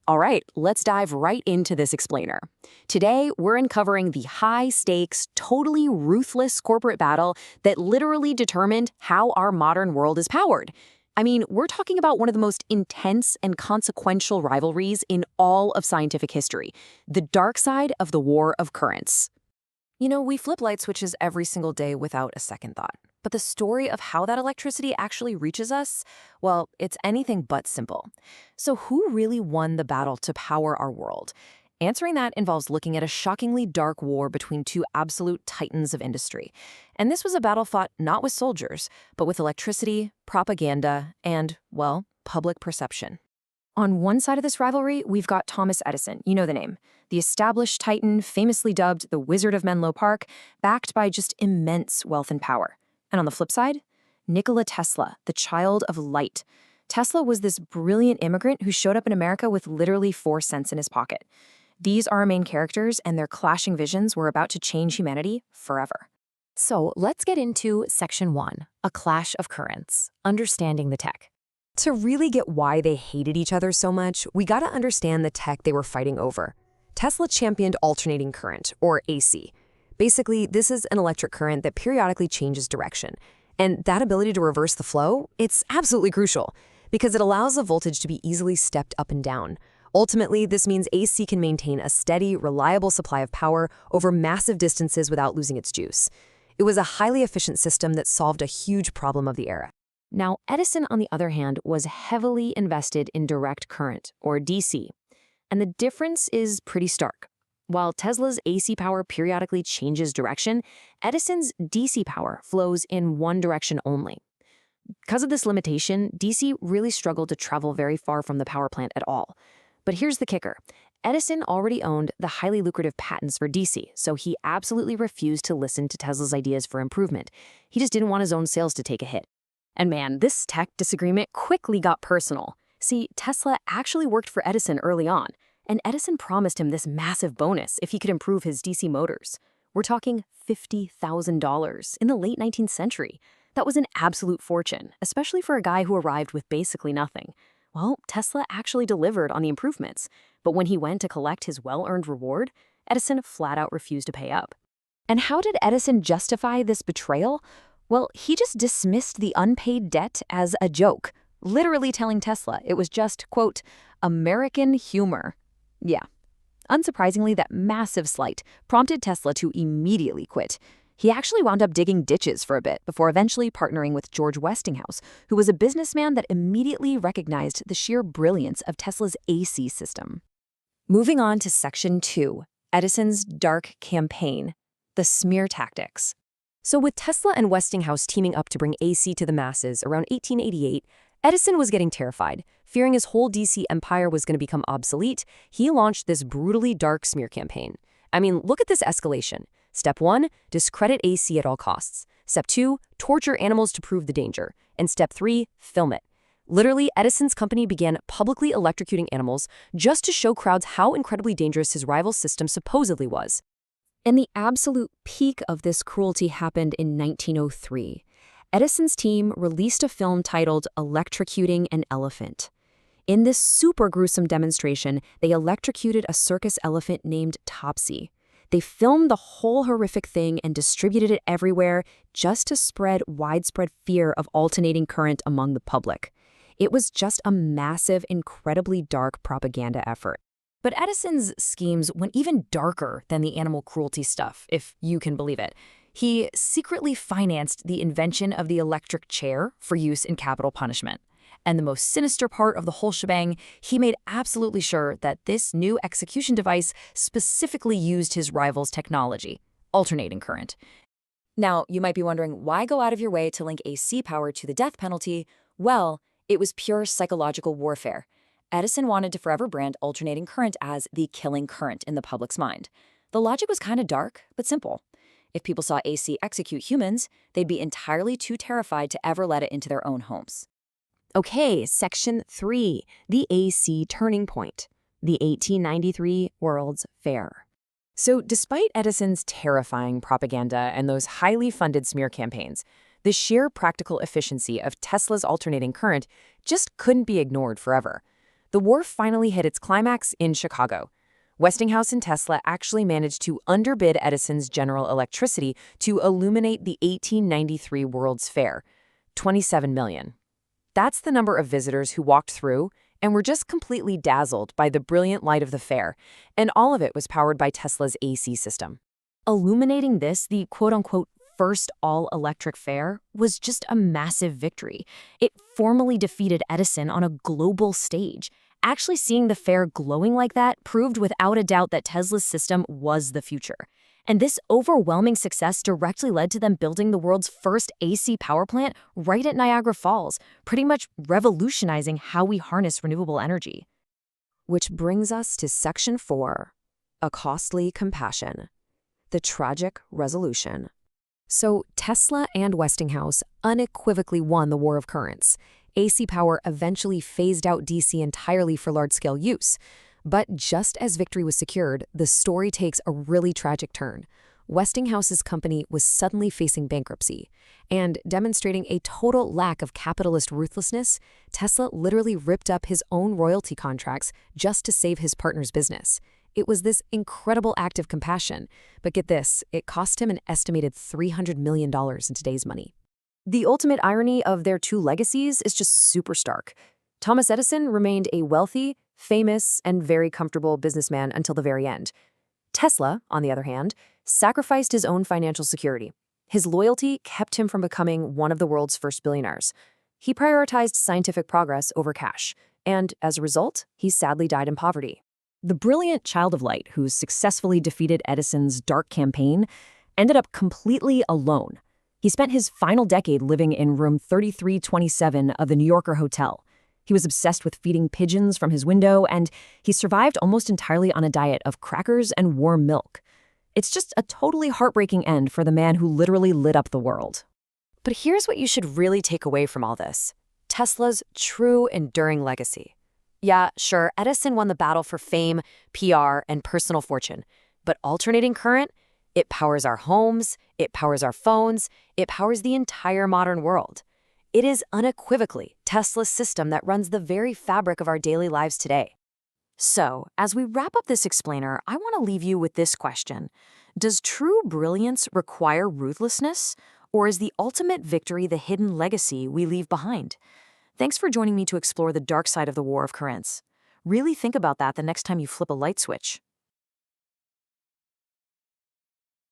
All right, let's dive right into this explainer. Today, we're uncovering the high-stakes, totally ruthless corporate battle that literally determined how our modern world is powered. I mean, we're talking about one of the most intense and consequential rivalries in all of scientific history, the dark side of the War of Currents. We flip light switches every single day without a second thought. But the story of how that electricity actually reaches us, well, it's anything but simple. So who really won the battle to power our world? Answering that involves looking at a shockingly dark war between two absolute titans of industry. And this was a battle fought not with soldiers, but with electricity, propaganda, and, well, public perception. On one side of this rivalry, we've got Thomas Edison, you know the name, the established titan famously dubbed the Wizard of Menlo Park, backed by just immense wealth and power. And on the flip side, Nikola Tesla, the child of light. Tesla was this brilliant immigrant who showed up in America with literally 4 cents in his pocket. These are our main characters, and their clashing visions were about to change humanity forever. So let's get into Section 1, A Clash of Currents, Understanding the Tech. To really get why they hated each other so much, we gotta understand the tech they were fighting over. Tesla championed alternating current, or AC. Basically, this is an electric current that periodically changes direction. And that ability to reverse the flow, it's absolutely crucial, because it allows the voltage to be easily stepped up and down. Ultimately, this means AC can maintain a steady, reliable supply of power over massive distances without losing its juice. It was a highly efficient system that solved a huge problem of the era. Now, Edison, on the other hand, was heavily invested in direct current, or DC. And the difference is pretty stark. While Tesla's AC power periodically changes direction, Edison's DC power flows in one direction only. Because of this limitation, DC really struggled to travel very far from the power plant at all. But here's the kicker. Edison already owned the highly lucrative patents for DC, so he absolutely refused to listen to Tesla's ideas for improvement. He just didn't want his own sales to take a hit. And man, this tech disagreement quickly got personal. See, Tesla actually worked for Edison early on, and Edison promised him this massive bonus if he could improve his DC motors. We're talking $50,000 in the late 19th century. That was an absolute fortune, especially for a guy who arrived with basically nothing. Well, Tesla actually delivered on the improvements, but when he went to collect his well-earned reward, Edison flat out refused to pay up. And how did Edison justify this betrayal? Well, he just dismissed the unpaid debt as a joke, literally telling Tesla it was just, quote, American humor. Yeah. Unsurprisingly, that massive slight prompted Tesla to immediately quit. He actually wound up digging ditches for a bit before eventually partnering with George Westinghouse, who was a businessman that immediately recognized the sheer brilliance of Tesla's AC system. Moving on to Section 2, Edison's dark campaign, the smear tactics. So with Tesla and Westinghouse teaming up to bring AC to the masses around 1888, Edison was getting terrified. Fearing his whole DC empire was going to become obsolete, he launched this brutally dark smear campaign. I mean, look at this escalation. Step 1, discredit AC at all costs. Step 2, torture animals to prove the danger. And Step 3, film it. Literally, Edison's company began publicly electrocuting animals just to show crowds how incredibly dangerous his rival's system supposedly was. And the absolute peak of this cruelty happened in 1903. Edison's team released a film titled Electrocuting an Elephant. In this super gruesome demonstration, they electrocuted a circus elephant named Topsy. They filmed the whole horrific thing and distributed it everywhere just to spread widespread fear of alternating current among the public. It was just a massive, incredibly dark propaganda effort. But Edison's schemes went even darker than the animal cruelty stuff, if you can believe it. He secretly financed the invention of the electric chair for use in capital punishment. And the most sinister part of the whole shebang, he made absolutely sure that this new execution device specifically used his rival's technology, alternating current. Now, you might be wondering, why go out of your way to link AC power to the death penalty? Well, it was pure psychological warfare. Edison wanted to forever brand alternating current as the killing current in the public's mind. The logic was kind of dark, but simple. If people saw AC execute humans, they'd be entirely too terrified to ever let it into their own homes. Okay, Section 3, the AC turning point, the 1893 World's Fair. So despite Edison's terrifying propaganda and those highly funded smear campaigns, the sheer practical efficiency of Tesla's alternating current just couldn't be ignored forever. The war finally hit its climax in Chicago. Westinghouse and Tesla actually managed to underbid Edison's General Electricity to illuminate the 1893 World's Fair, 27 million. That's the number of visitors who walked through and were just completely dazzled by the brilliant light of the fair, and all of it was powered by Tesla's AC system. Illuminating this, the quote-unquote first all-electric fair, was just a massive victory. It formally defeated Edison on a global stage. Actually seeing the fair glowing like that proved without a doubt that Tesla's system was the future. And this overwhelming success directly led to them building the world's first AC power plant right at Niagara Falls, pretty much revolutionizing how we harness renewable energy. Which brings us to Section 4, a costly compassion, the tragic resolution. So Tesla and Westinghouse unequivocally won the war of currents. AC power eventually phased out DC entirely for large-scale use. But just as victory was secured, the story takes a really tragic turn. Westinghouse's company was suddenly facing bankruptcy. And demonstrating a total lack of capitalist ruthlessness, Tesla literally ripped up his own royalty contracts just to save his partner's business. It was this incredible act of compassion. But get this, it cost him an estimated $300 million in today's money. The ultimate irony of their two legacies is just super stark. Thomas Edison remained a wealthy, famous, and very comfortable businessman until the very end. Tesla, on the other hand, sacrificed his own financial security. His loyalty kept him from becoming one of the world's first billionaires. He prioritized scientific progress over cash, and as a result, he sadly died in poverty. The brilliant child of light who successfully defeated Edison's dark campaign ended up completely alone. He spent his final decade living in room 3327 of the New Yorker hotel. He was obsessed with feeding pigeons from his window, and he survived almost entirely on a diet of crackers and warm milk. It's just a totally heartbreaking end for the man who literally lit up the world. But here's what you should really take away from all this: Tesla's true, enduring legacy. Yeah, sure, Edison won the battle for fame, PR, and personal fortune. But alternating current, it powers our homes, it powers our phones, it powers the entire modern world. It is unequivocally Tesla's system that runs the very fabric of our daily lives today. So, as we wrap up this explainer, I want to leave you with this question. Does true brilliance require ruthlessness, or is the ultimate victory the hidden legacy we leave behind? Thanks for joining me to explore the dark side of the war of currents. Really think about that the next time you flip a light switch.